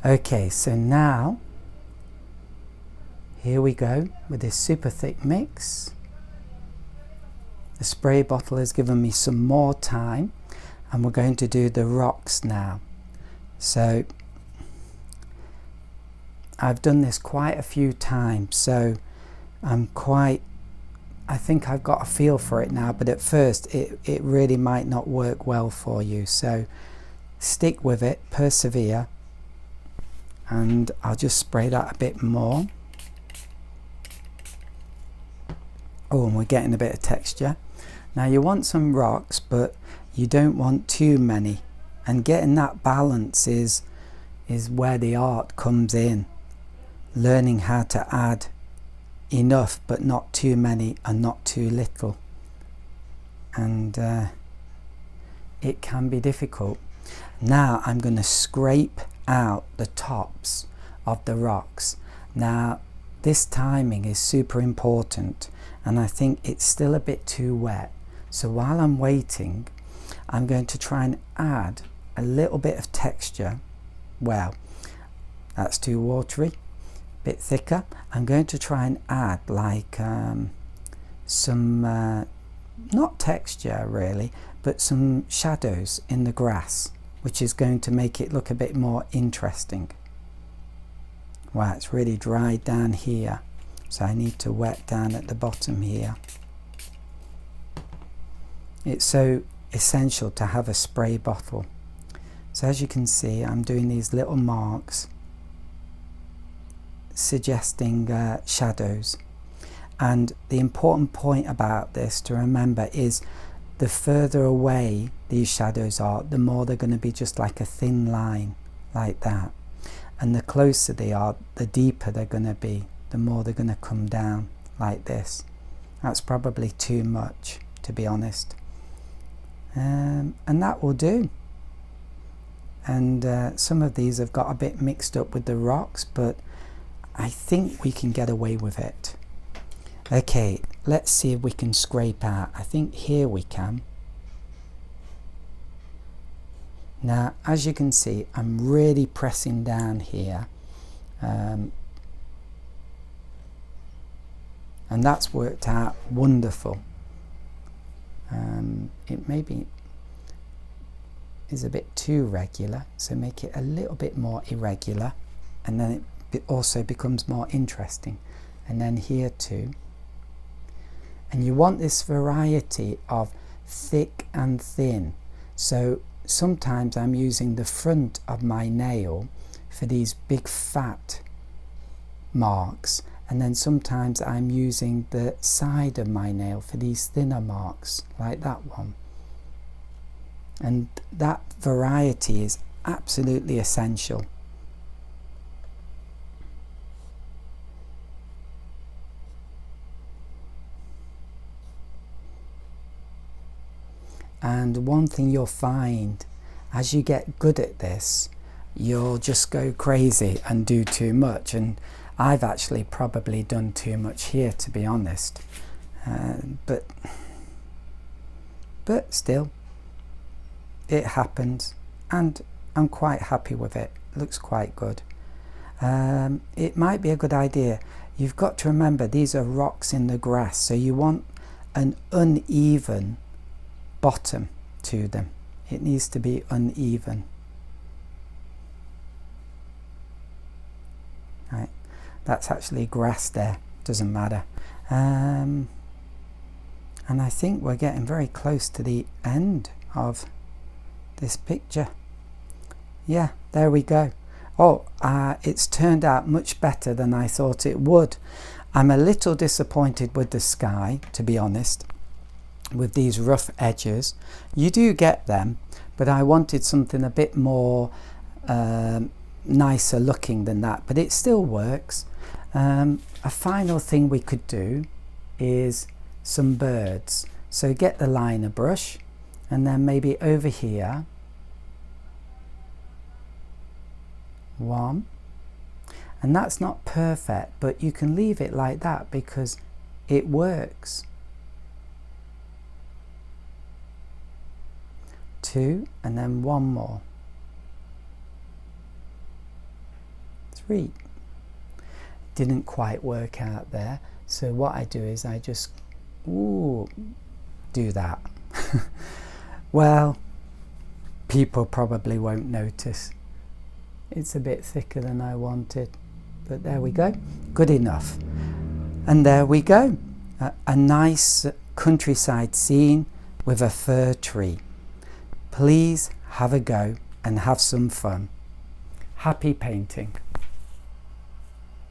Okay, so now here we go with this super thick mix. The spray bottle has given me some more time, and we're going to do the rocks now. So I've done this quite a few times, so I think I've got a feel for it now, but at first it really might not work well for you. So stick with it, persevere, and I'll just spray that a bit more. Oh, and we're getting a bit of texture. Now you want some rocks, but you don't want too many, and getting that balance is where the art comes in. Learning how to add enough but not too many and not too little, and it can be difficult. Now I'm going to scrape out the tops of the rocks. Now this timing is super important, and I think it's still a bit too wet, so while I'm waiting I'm going to try and add a little bit of texture. Well, that's too watery, bit thicker. I'm going to try and add like some not texture really, but some shadows in the grass, which is going to make it look a bit more interesting. Wow, it's really dried down here, so I need to wet down at the bottom here. It's so essential to have a spray bottle. So as you can see, I'm doing these little marks suggesting shadows, and the important point about this to remember is the further away these shadows are, the more they're going to be just like a thin line like that, and the closer they are, the deeper they're going to be, the more they're going to come down like this. That's probably too much, to be honest, and that will do. And some of these have got a bit mixed up with the rocks, but I think we can get away with it. Okay, let's see if we can scrape out. I think here we can. Now, as you can see, I'm really pressing down here. And that's worked out wonderful. It maybe is a bit too regular, so make it a little bit more irregular, and then it also becomes more interesting. And then here too. And you want this variety of thick and thin. So sometimes I'm using the front of my nail for these big fat marks, and then sometimes I'm using the side of my nail for these thinner marks, like that one. And that variety is absolutely essential. And one thing you'll find, as you get good at this, you'll just go crazy and do too much. And I've actually probably done too much here, to be honest. But still, it happens, and I'm quite happy with it. It looks quite good. It might be a good idea. You've got to remember, these are rocks in the grass, so you want an uneven bottom to them. It needs to be uneven. Right, that's actually grass there, doesn't matter. And I think we're getting very close to the end of this picture. Yeah, there we go. Oh, it's turned out much better than I thought it would. I'm a little disappointed with the sky, to be honest, with these rough edges. You do get them, but I wanted something a bit more nicer looking than that, but it still works. A final thing we could do is some birds. So get the liner brush, and then maybe over here, one, and that's not perfect, but you can leave it like that because it works. Two, and then one more. street. Didn't quite work out there, so what I do is I just do that. Well, people probably won't notice. It's a bit thicker than I wanted, but there we go, good enough. And there we go, a nice countryside scene with a fir tree. Please have a go and have some fun. Happy painting.